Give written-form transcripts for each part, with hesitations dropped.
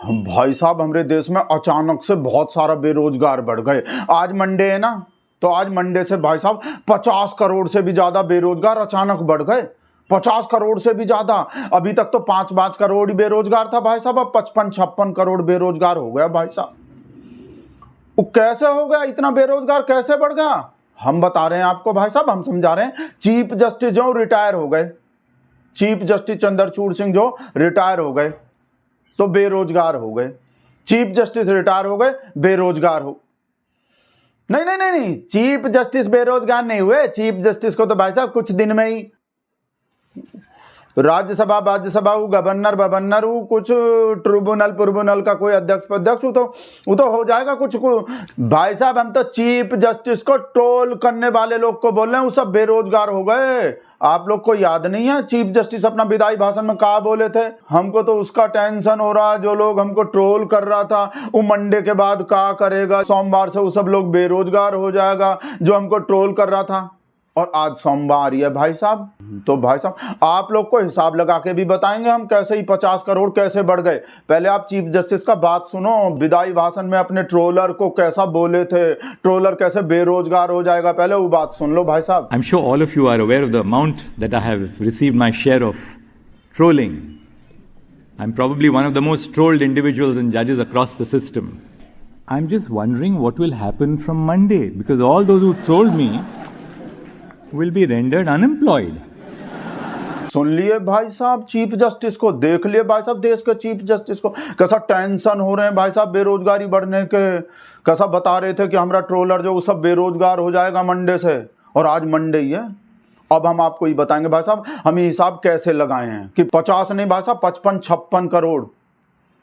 भाई साहब हमारे देश में अचानक से बहुत सारा बेरोजगार बढ़ गए। आज मंडे है ना, तो आज मंडे से भाई साहब 50 करोड़ से भी ज्यादा बेरोजगार अचानक बढ़ गए। 50 करोड़ से भी ज्यादा। अभी तक तो 5 करोड़ ही बेरोजगार था भाई साहब, अब 55-56 करोड़ बेरोजगार हो गया भाई साहब। वो कैसे हो गया, इतना बेरोजगार कैसे बढ़ गया? हम बता रहे हैं आपको भाई साहब, हम समझा रहे हैं। चीफ जस्टिस जो रिटायर हो गए, चीफ जस्टिस चंद्रचूड़ सिंह जो रिटायर हो गए तो बेरोजगार हो गए। चीफ जस्टिस रिटायर हो गए, बेरोजगार हो नहीं नहीं नहीं नहीं, चीफ जस्टिस बेरोजगार नहीं हुए। चीफ जस्टिस को तो भाई साहब कुछ दिन में ही राज्यसभा गवर्नर कुछ ट्रिब्यूनल का कोई अध्यक्ष वो तो हो जाएगा कुछ भाई साहब हम तो चीफ जस्टिस को ट्रोल करने वाले लोग को बोल रहे हैं, वो सब बेरोजगार हो गए। आप लोग को याद नहीं है चीफ जस्टिस अपना विदाई भाषण में कहा बोले थे? हमको तो उसका टेंशन हो रहा है, जो लोग हमको ट्रोल कर रहा था वो मंडे के बाद क्या करेगा, सोमवार से वो सब लोग बेरोजगार हो जाएगा जो हमको ट्रोल कर रहा था। और आज सोमवार ही है भाई साहब, तो भाई साहब आप लोग को हिसाब लगा के भी बताएंगे हम कैसे ही 50 करोड़ कैसे बढ़ गए। पहले आप चीफ जस्टिस का बात सुनो, विदाई भाषण में अपने ट्रोलर को कैसा बोले थे, ट्रोलर कैसे बेरोजगार हो जाएगा, पहले वो बात सुन लो भाई साहब। I am sure all of you are aware of the amount that I have received my share of trolling. I am probably one of the most trolled individuals and जजेस across the system. I am just wondering what will happen from Monday, because all those who trolled me will be rendered unemployed. सुन लिए भाई साहब, chief justice को देख लिए भाई साहब, देश के चीफ जस्टिस को कैसा टेंशन हो रहे हैं भाई साहब बेरोजगारी बढ़ने के। कैसा बता रहे थे कि हमारा ट्रोलर जो वो सब बेरोजगार हो जाएगा मंडे से, और आज मंडे ही है। अब हम आपको ये बताएंगे भाई साहब हम ये हिसाब कैसे लगाए हैं कि 50 नहीं भाई साहब 55-56 करोड़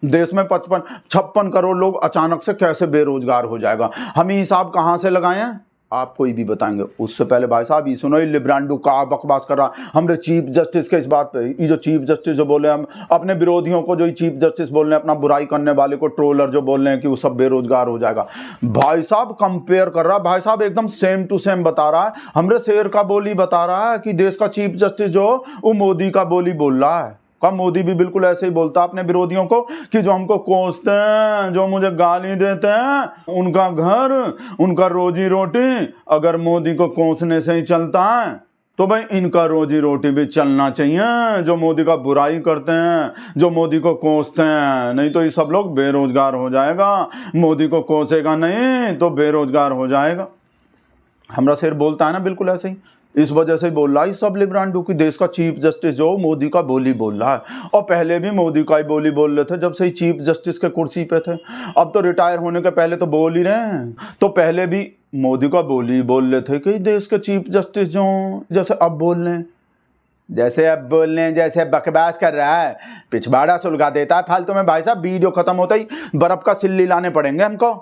देश में 55-56 करोड़ लोग अचानक से कैसे बेरोजगार हो जाएगा। हम ये हिसाब कहाँ से लगाए हैं आपको ये भी बताएंगे। उससे पहले भाई साहब ये सुनो, लिब्रांडो का बकवास कर रहा हमरे चीफ जस्टिस के इस बात पे। ये जो चीफ जस्टिस जो बोले, हम अपने विरोधियों को जो चीफ जस्टिस बोल रहे हैं, अपना बुराई करने वाले को ट्रोलर जो बोल रहे हैं कि वो सब बेरोजगार हो जाएगा। भाई साहब कंपेयर कर रहा भाई साहब, एकदम सेम टू सेम बता रहा है। हमरे शेर का बोली बता रहा है कि देश का चीफ जस्टिस जो वो मोदी का बोली बोल रहा है। का मोदी भी बिल्कुल ऐसे ही बोलता अपने विरोधियों को कि जो हमको कोसते हैं, जो मुझे गाली देते हैं, उनका घर उनका रोजी रोटी अगर मोदी को कोसने से ही चलता है तो भाई इनका रोजी रोटी भी चलना चाहिए। जो मोदी का बुराई करते हैं, जो मोदी को कोसते हैं, नहीं तो ये सब लोग बेरोजगार हो जाएगा। मोदी को कोसेगा नहीं तो बेरोजगार हो जाएगा। हमारा शेर बोलता है ना बिल्कुल ऐसे ही, इस वजह से बोल रहा है सब लिब्रांडो की देश का चीफ जस्टिस जो मोदी का बोली बोल रहा है। और पहले भी मोदी का ही बोली बोल रहे थे जब से ही चीफ जस्टिस के कुर्सी पे थे। अब तो रिटायर होने के पहले तो बोल ही रहे हैं, तो पहले भी मोदी का बोली बोल रहे थे कि देश के चीफ जस्टिस जो जैसे अब बोल रहे हैं, जैसे बकवास कर रहा है, पिछवाड़ा सुलगा देता है फालतू में। भाई साहब वीडियो खत्म होता ही बर्फ का सिल्ली लाने पड़ेंगे हमको।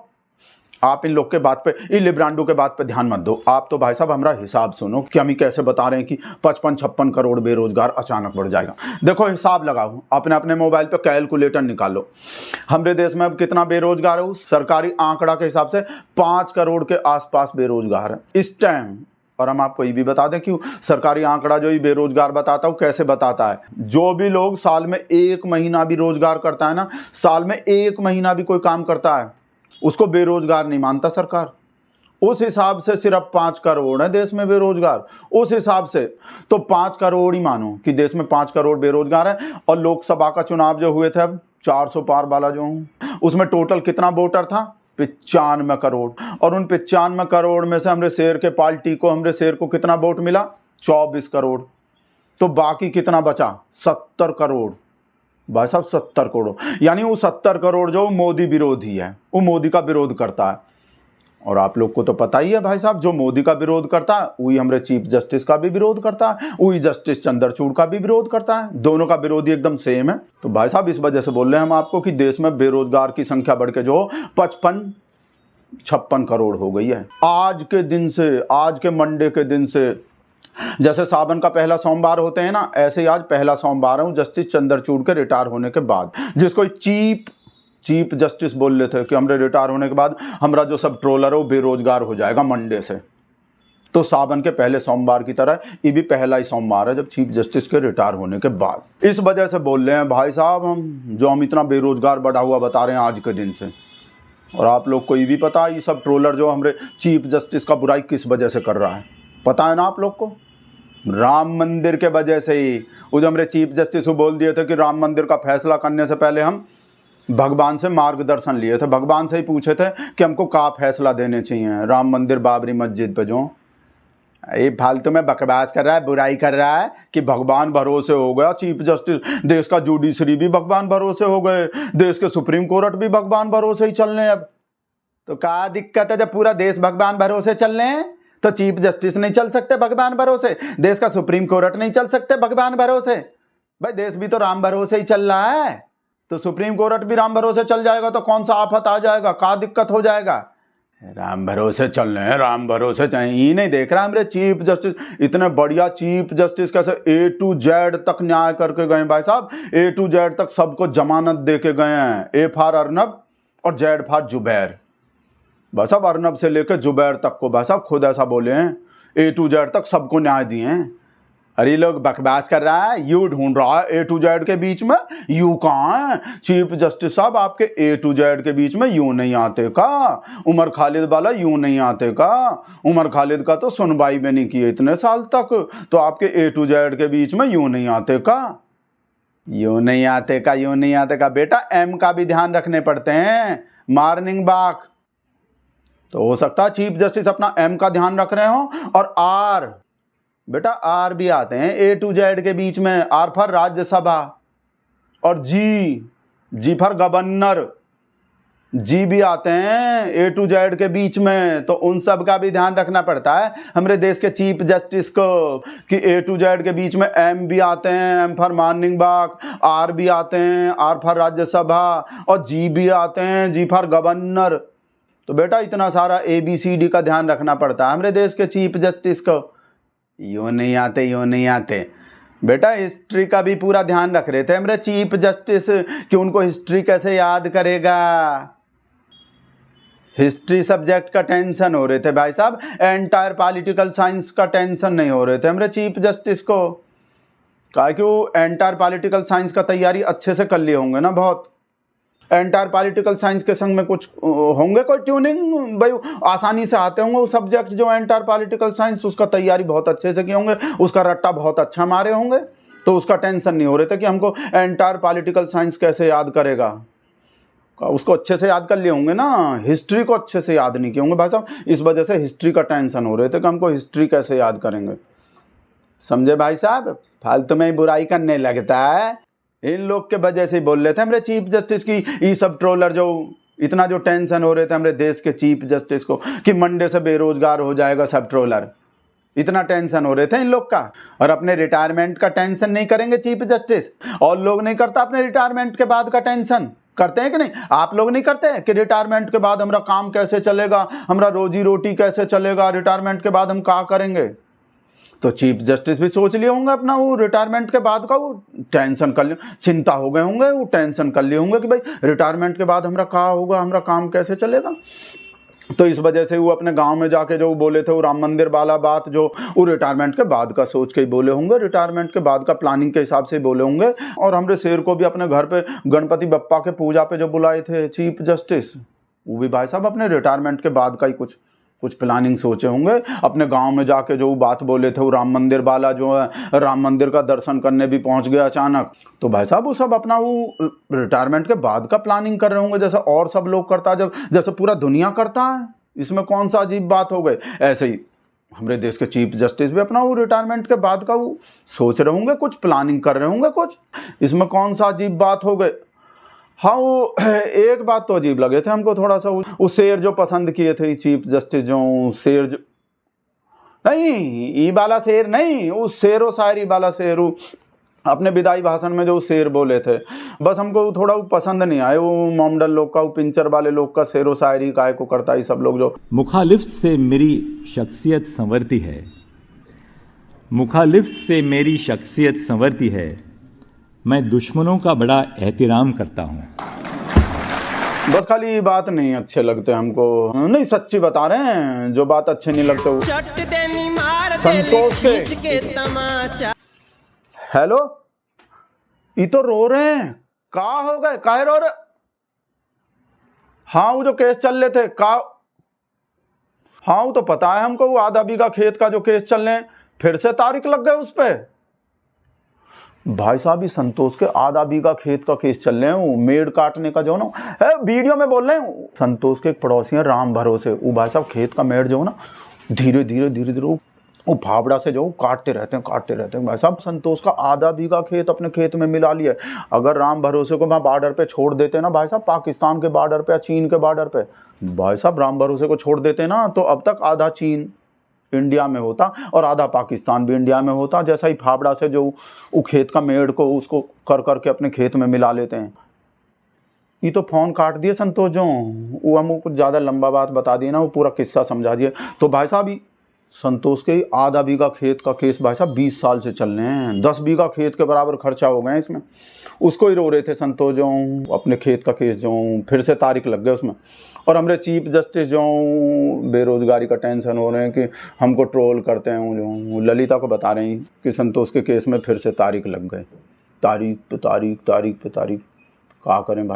आप इन लोग के बात पे, इन लिब्रांडो के बात पे ध्यान मत दो। आप तो भाई साहब हमारा हिसाब सुनो कि हम ही कैसे बता रहे हैं कि 55-56 करोड़ बेरोजगार अचानक बढ़ जाएगा। देखो हिसाब लगाओ, अपने अपने मोबाइल पे कैलकुलेटर निकालो। हमारे देश में अब कितना बेरोजगार है? सरकारी आंकड़ा के हिसाब से 5 करोड़ के आसपास बेरोजगार है इस टाइम। और हम आपको ये भी बता दें कि सरकारी आंकड़ा जो ये बेरोजगार बताता है वो कैसे बताता है। जो भी लोग साल में 1 महीना भी रोजगार करता है ना, साल में 1 महीना भी कोई काम करता है, उसको बेरोजगार नहीं मानता सरकार। उस हिसाब से सिर्फ 5 करोड़ है देश में बेरोजगार। उस हिसाब से तो 5 करोड़ ही मानो कि देश में 5 करोड़ बेरोजगार है। और लोकसभा का चुनाव जो हुए थे अब 400 पार वाला जो, उसमें टोटल कितना वोटर था? 95 करोड़। और उन 95 करोड़ में से हमरे शेर के पार्टी को, हमरे शेर को कितना वोट मिला? 24 करोड़। तो बाकी कितना बचा? 70 करोड़। भाई साहब 70 करोड़, यानी वो 70 करोड़ जो मोदी विरोधी है, वो मोदी का विरोध करता है। और आप लोग को तो पता ही है भाई साहब, जो मोदी का विरोध करता है वही हमारे चीफ जस्टिस का भी विरोध करता है, वही जस्टिस चंद्रचूड़ का भी विरोध करता है। दोनों का विरोधी एकदम सेम है। तो भाई साहब इस वजह से बोल रहे हैं हम आपको कि देश में बेरोजगार की संख्या बढ़ के जो 55-56 करोड़ हो गई है आज के दिन से, आज के मंडे के दिन से। जैसे सावन का पहला सोमवार होते हैं ना, ऐसे ही आज पहला सोमवार है जस्टिस चंद्रचूड़ के रिटायर होने के बाद, जिसको चीफ जस्टिस बोल रहे थे कि हमारे रिटायर होने के बाद हमारा जो सब ट्रोलर है वो बेरोजगार हो जाएगा मंडे से। तो सावन के पहले सोमवार की तरह ये भी पहला ही सोमवार है जब चीफ जस्टिस के रिटायर होने के बाद। इस वजह से बोल रहे हैं भाई साहब हम इतना बेरोजगार बढ़ा हुआ बता रहे हैं आज के दिन से। और आप लोग को ये भी पता है ये सब ट्रोलर जो हमारे चीफ जस्टिस का बुराई किस वजह से कर रहा है, पता है ना आप लोग को? राम मंदिर के वजह से ही। वो जो हमारे चीफ जस्टिस को बोल दिए थे कि राम मंदिर का फैसला करने से पहले हम भगवान से मार्गदर्शन लिए थे, भगवान से ही पूछे थे कि हमको क्या फैसला देने चाहिए राम मंदिर बाबरी मस्जिद पे। जो ये फालतू में बकवास कर रहा है, बुराई कर रहा है कि भगवान भरोसे हो गया चीफ जस्टिस, देश का जुडिशरी भी भगवान भरोसे हो गए, देश के सुप्रीम कोर्ट भी भगवान भरोसे ही चल रहे हैं। अब तो क्या दिक्कत है? जब पूरा देश भगवान भरोसे चल रहे हैं तो चीफ जस्टिस नहीं चल सकते भगवान भरोसे, देश का सुप्रीम कोर्ट नहीं चल सकते भगवान भरोसे? भाई देश भी तो राम भरोसे ही चल रहा है, तो सुप्रीम कोर्ट भी राम भरोसे चल जाएगा तो कौन सा आफत आ जाएगा, क्या दिक्कत हो जाएगा? राम भरोसे चल रहे हैं, राम भरोसे चाहिए। ये नहीं देख रहा हमारे चीफ जस्टिस, इतने बढ़िया चीफ जस्टिस कैसे A to Z तक न्याय करके गए भाई साहब। A to Z तक सबको जमानत दे के गए हैं, A फॉर अर्नब और Z फॉर जुबैर। भाई साहब अर्नब से लेकर जुबैर तक को भाई साहब खुद ऐसा बोले हैं, A to Z तक सबको न्याय दिए हैं। अरे लोग बकवास कर रहा है, यू ढूंढ रहा है A to Z के बीच में, यू कहाँ है? चीफ जस्टिस साहब आपके A to Z के बीच में यू नहीं आते का? उमर खालिद वाला यू नहीं आते का? उमर खालिद का तो सुनवाई में नहीं किए इतने साल तक, तो आपके A to Z के बीच में यू नहीं आते का? यू नहीं आते का, यू नहीं आते का। बेटा M का भी ध्यान रखने पड़ते हैं, मॉर्निंग वॉक। तो हो सकता है चीफ जस्टिस अपना M का ध्यान रख रहे हो और R, बेटा आर भी आते हैं A to Z के बीच में, आर फॉर राज्यसभा, और जी फॉर गवर्नर, जी भी आते हैं A to Z के बीच में। तो उन सब का भी ध्यान रखना पड़ता है हमारे देश के चीफ जस्टिस को कि A to Z के बीच में M भी आते हैं, M for morning walk, R भी आते हैं, R फॉर राज्यसभा, और जी भी आते हैं, जी फॉर गवर्नर। तो बेटा इतना सारा ABCD का ध्यान रखना पड़ता है हमारे देश के चीफ जस्टिस को। यूँ नहीं आते, यूँ नहीं आते। बेटा हिस्ट्री का भी पूरा ध्यान रख रहे थे हमारे चीफ जस्टिस कि उनको हिस्ट्री कैसे याद करेगा। हिस्ट्री सब्जेक्ट का टेंशन हो रहे थे भाई साहब, एंटायर पॉलिटिकल साइंस का टेंशन नहीं हो रहे थे हमारे चीफ जस्टिस को। क्या कि वो एंटायर पॉलिटिकल साइंस का तैयारी अच्छे से कर लिए होंगे ना, बहुत। एंटायर पॉलिटिकल साइंस के संग में कुछ होंगे कोई ट्यूनिंग, भाई आसानी से आते होंगे वो सब्जेक्ट जो एंटायर पॉलिटिकल साइंस, उसका तैयारी बहुत अच्छे से किए होंगे, उसका रट्टा बहुत अच्छा मारे होंगे, तो उसका टेंशन नहीं हो रहे थे कि हमको एंटायर पॉलिटिकल साइंस कैसे याद करेगा। उसको अच्छे से याद कर लिए होंगे ना, हिस्ट्री को अच्छे से याद नहीं किए होंगे भाई साहब, इस वजह से हिस्ट्री का टेंशन हो रहे थे कि हमको हिस्ट्री कैसे याद करेंगे। समझे भाई साहब? फालतू में ही बुराई करने लगता है, इन लोग के वजह से ही बोल रहे थे हमारे चीफ जस्टिस की ये सब ट्रोलर जो इतना जो टेंशन हो रहे थे हमारे देश के चीफ जस्टिस को कि मंडे से बेरोजगार हो जाएगा सब ट्रोलर, इतना टेंशन हो रहे थे इन लोग का। और अपने रिटायरमेंट का टेंशन नहीं करेंगे चीफ जस्टिस, और लोग नहीं करता अपने रिटायरमेंट के बाद का टेंशन, करते हैं कि नहीं? आप लोग नहीं करते कि रिटायरमेंट के बाद हमारा काम कैसे चलेगा, हमारा रोजी रोटी कैसे चलेगा, रिटायरमेंट के बाद हम क्या करेंगे? तो चीफ जस्टिस भी सोच लिए होंगे अपना वो रिटायरमेंट के बाद का, वो टेंशन कर लिए, चिंता हो गए होंगे, वो टेंशन कर लिए होंगे कि भाई रिटायरमेंट के बाद हमारा क्या होगा, हमारा काम कैसे चलेगा। तो इस वजह से वो अपने गांव में जाके जो बोले थे वो राम मंदिर वाला बात, जो वो रिटायरमेंट के बाद का सोच के ही बोले होंगे, रिटायरमेंट के बाद का प्लानिंग के हिसाब से ही बोले होंगे। और हमारे शेर को भी अपने घर पे गणपति बप्पा के पूजा पे जो बुलाए थे चीफ जस्टिस, वो भी भाई साहब अपने रिटायरमेंट के बाद का ही कुछ प्लानिंग सोचे होंगे। अपने गांव में जाके जो बात बोले थे वो राम मंदिर वाला, जो है राम मंदिर का दर्शन करने भी पहुंच गया अचानक, तो भाई साहब वो सब अपना वो रिटायरमेंट के बाद का प्लानिंग कर रहे होंगे, जैसे और सब लोग करता है, जैसे पूरा दुनिया करता है। इसमें कौन सा अजीब बात हो गई? ऐसे ही हमारे देश के चीफ जस्टिस भी अपना वो रिटायरमेंट के बाद का वो सोच रहे होंगे, कुछ प्लानिंग कर रहे होंगे कुछ, इसमें कौन सा अजीब बात हो गई? हाँ वो एक बात तो अजीब लगे थे हमको थोड़ा सा, वो शेर जो पसंद किए थे चीफ जस्टिस, जो शेर जो नहीं, ये वाला शेर नहीं, वो शेरो शायरी वाला शेर, अपने विदाई भाषण में जो शेर बोले थे, बस हमको थोड़ा वो पसंद नहीं आए। वो मोमडन लोग का, वो पिंचर वाले लोग का शेरो शायरी काय को करता है सब लोग। जो मुखालिफ से मेरी शख्सियत संवरती है, मुखालिफ से मेरी शख्सियत संवरती है, मैं दुश्मनों का बड़ा एहतराम करता हूँ। बस खाली ये बात नहीं अच्छे लगते हमको, नहीं सच्ची बता रहे हैं, जो बात अच्छे नहीं लगते वो संतोष के। हेलो, ये तो रो रहे हैं, का हो गए, काहे रो रहे? हाँ वो जो केस चल रहे थे का, हाँ वो तो पता है हमको, वो आधा बीघा खेत का जो केस चल रहे हैं, फिर से तारीख लग गए उस पे। भाई साहब ये संतोष के आधा बीघा खेत का केस चल रहे हैं, वो मेड़ काटने का जो ना है, वीडियो में बोल रहे हैं। संतोष के एक पड़ोसी हैं राम भरोसे, वो भाई साहब खेत का मेड़ जो ना धीरे धीरे वो फावड़ा से जो काटते रहते हैं भाई साहब। संतोष का आधा बीघा खेत अपने खेत में मिला लिया। अगर राम भरोसे को वहाँ बॉर्डर पे छोड़ देते ना भाई साहब, पाकिस्तान के बॉर्डर पे या चीन के बॉर्डर पे, भाई साहब राम भरोसे को छोड़ देते ना, तो अब तक आधा चीन इंडिया में होता और आधा पाकिस्तान भी इंडिया में होता। जैसा ही फावड़ा से जो वो खेत का मेड़ को उसको कर करके अपने खेत में मिला लेते हैं। ये तो फोन काट दिए संतोष जो, वो हमको कुछ ज़्यादा लंबा बात बता दिए ना, वो पूरा किस्सा समझा दिए। तो भाई साहब संतोष के आधा बीघा खेत का केस भाई साहब 20 साल से चल रहे हैं, 10 बीघा खेत के बराबर खर्चा हो गए इसमें। उसको ही रो रहे थे संतोष जो, अपने खेत का केस जो फिर से तारीख लग गए उसमें। और हमारे चीफ जस्टिस जो बेरोजगारी का टेंशन हो रहे हैं कि हमको ट्रोल करते हैं, जो ललिता को बता रहे हैं कि संतोष के केस में फिर से तारीख लग गए, तारीख पे तारीख, क्या करें भाई।